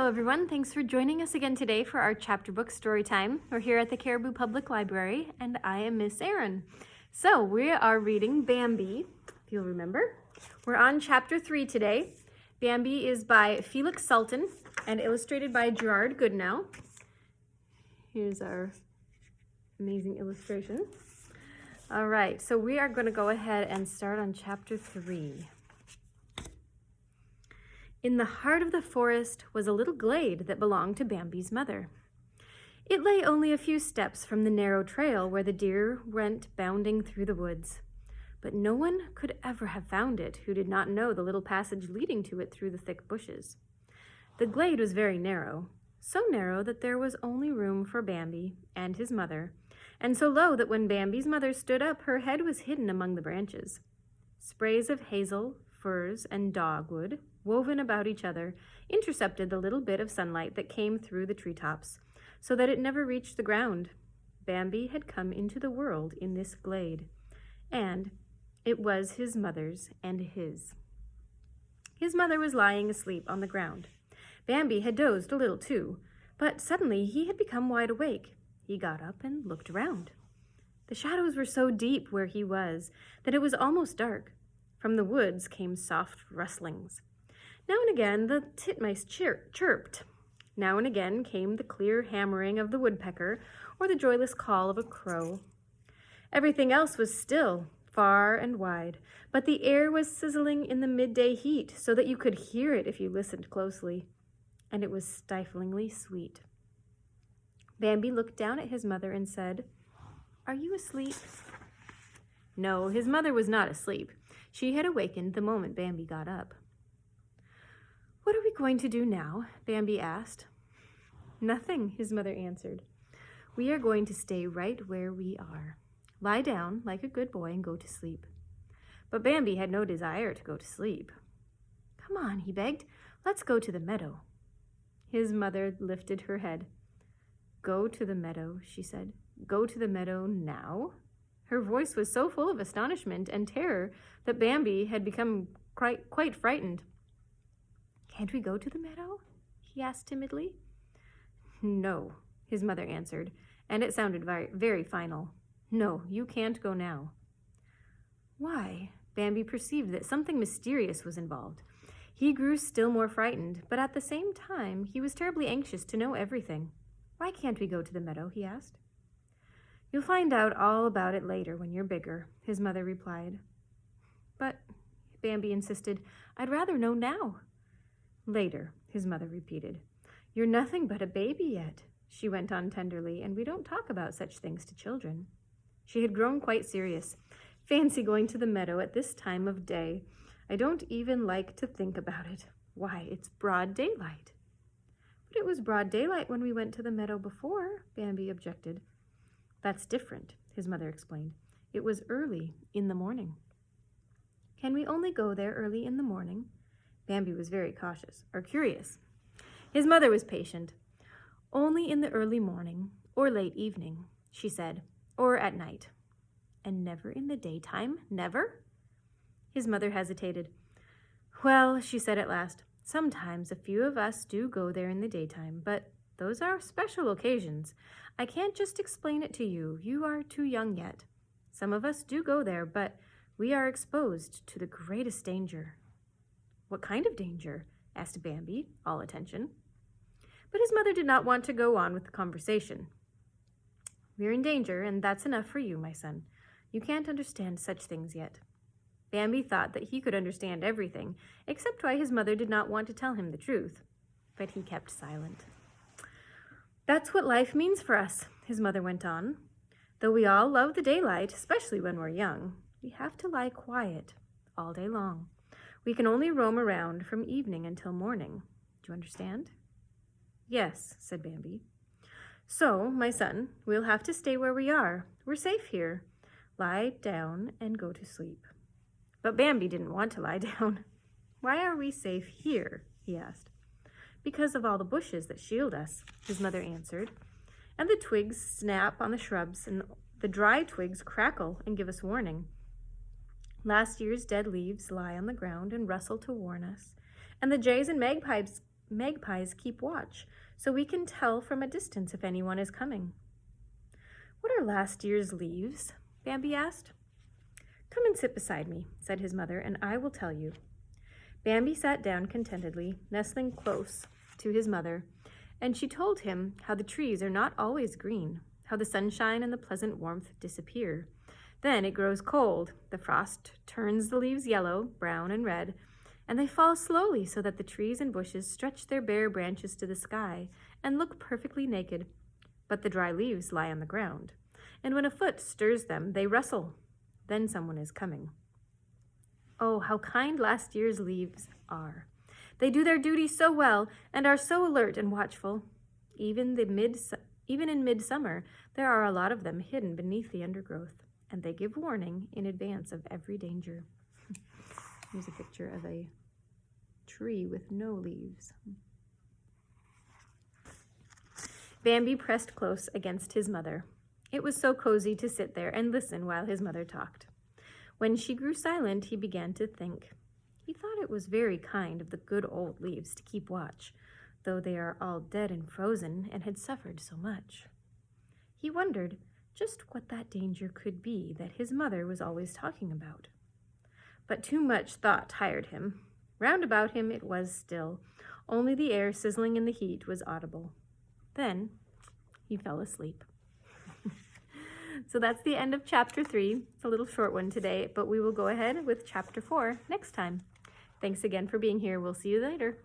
Hello everyone, thanks for joining us again today for our chapter book story time. We're here at the Caribou Public Library and I am Miss Erin. So we are reading Bambi, if you'll remember. We're on chapter 3 today. Bambi is by Felix Sultan and illustrated by Gerard Goodenow. Here's our amazing illustration. All right, so we are going to go ahead and start on chapter 3. In the heart of the forest was a little glade that belonged to Bambi's mother. It lay only a few steps from the narrow trail where the deer went bounding through the woods. But no one could ever have found it who did not know the little passage leading to it through the thick bushes. The glade was very narrow, so narrow that there was only room for Bambi and his mother, and so low that when Bambi's mother stood up, her head was hidden among the branches. Sprays of hazel, firs, and dogwood, woven about each other, intercepted the little bit of sunlight that came through the treetops, so that it never reached the ground. Bambi had come into the world in this glade, and it was his mother's and his. His mother was lying asleep on the ground. Bambi had dozed a little too, but suddenly he had become wide awake. He got up and looked around. The shadows were so deep where he was that it was almost dark. From the woods came soft rustlings. Now and again the titmice chirped. Now and again came the clear hammering of the woodpecker or the joyless call of a crow. Everything else was still, far and wide, but the air was sizzling in the midday heat so that you could hear it if you listened closely, and it was stiflingly sweet. Bambi looked down at his mother and said, "Are you asleep?" No, his mother was not asleep. She had awakened the moment Bambi got up. "What are we going to do now?" Bambi asked. "Nothing," his mother answered. "We are going to stay right where we are. Lie down like a good boy and go to sleep." But Bambi had no desire to go to sleep. "Come on," he begged. "Let's go to the meadow." His mother lifted her head. "Go to the meadow," she said. "Go to the meadow now?" Her voice was so full of astonishment and terror that Bambi had become quite frightened. "Can't we go to the meadow?" he asked timidly. "No," his mother answered, and it sounded very final. "No, you can't go now." Why? Bambi perceived that something mysterious was involved. He grew still more frightened, but at the same time, he was terribly anxious to know everything. "Why can't we go to the meadow?" he asked. "You'll find out all about it later when you're bigger," his mother replied. "But," Bambi insisted, "I'd rather know now." "Later," his mother repeated. "You're nothing but a baby yet," she went on tenderly, "and we don't talk about such things to children." She had grown quite serious. "Fancy going to the meadow at this time of day. I don't even like to think about it. Why, it's broad daylight." "But it was broad daylight when we went to the meadow before," Bambi objected. "That's different," his mother explained. "It was early in the morning." "Can we only go there early in the morning?" Bambi was very curious. His mother was patient. "Only in the early morning or late evening," she said, "or at night." "And never in the daytime? Never?" His mother hesitated. "Well," she said at last, "sometimes a few of us do go there in the daytime, but those are special occasions. I can't just explain it to you. You are too young yet. Some of us do go there, but we are exposed to the greatest danger." "What kind of danger?" asked Bambi, all attention. But his mother did not want to go on with the conversation. "We're in danger, and that's enough for you, my son. You can't understand such things yet." Bambi thought that he could understand everything, except why his mother did not want to tell him the truth. But he kept silent. "That's what life means for us," his mother went on. "Though we all love the daylight, especially when we're young, we have to lie quiet all day long. We can only roam around from evening until morning. Do you understand?" "Yes," said Bambi. "So, my son, we'll have to stay where we are. We're safe here. Lie down and go to sleep." But Bambi didn't want to lie down. "Why are we safe here?" he asked. "Because of all the bushes that shield us," his mother answered. "And the twigs snap on the shrubs, and the dry twigs crackle and give us warning. Last year's dead leaves lie on the ground and rustle to warn us, and the jays and magpies magpies keep watch, so we can tell from a distance if anyone is coming." "What are last year's leaves?" Bambi asked. "Come and sit beside me," said his mother, "and I will tell you." Bambi sat down contentedly, nestling close to his mother, and she told him how the trees are not always green, how the sunshine and the pleasant warmth disappear. Then it grows cold, the frost turns the leaves yellow, brown, and red, and they fall slowly so that the trees and bushes stretch their bare branches to the sky and look perfectly naked. But the dry leaves lie on the ground, and when a foot stirs them, they rustle. Then someone is coming. Oh, how kind last year's leaves are. They do their duty so well and are so alert and watchful. Even in midsummer, there are a lot of them hidden beneath the undergrowth, and they give warning in advance of every danger. Here's a picture of a tree with no leaves. Bambi pressed close against his mother. It was so cozy to sit there and listen while his mother talked. When she grew silent, he began to think. He thought it was very kind of the good old leaves to keep watch, though they are all dead and frozen and had suffered so much. He wondered just what that danger could be that his mother was always talking about. But too much thought tired him. Round about him it was still. Only the air sizzling in the heat was audible. Then he fell asleep. So that's the end of chapter 3. It's a little short one today, but we will go ahead with chapter 4 next time. Thanks again for being here. We'll see you later.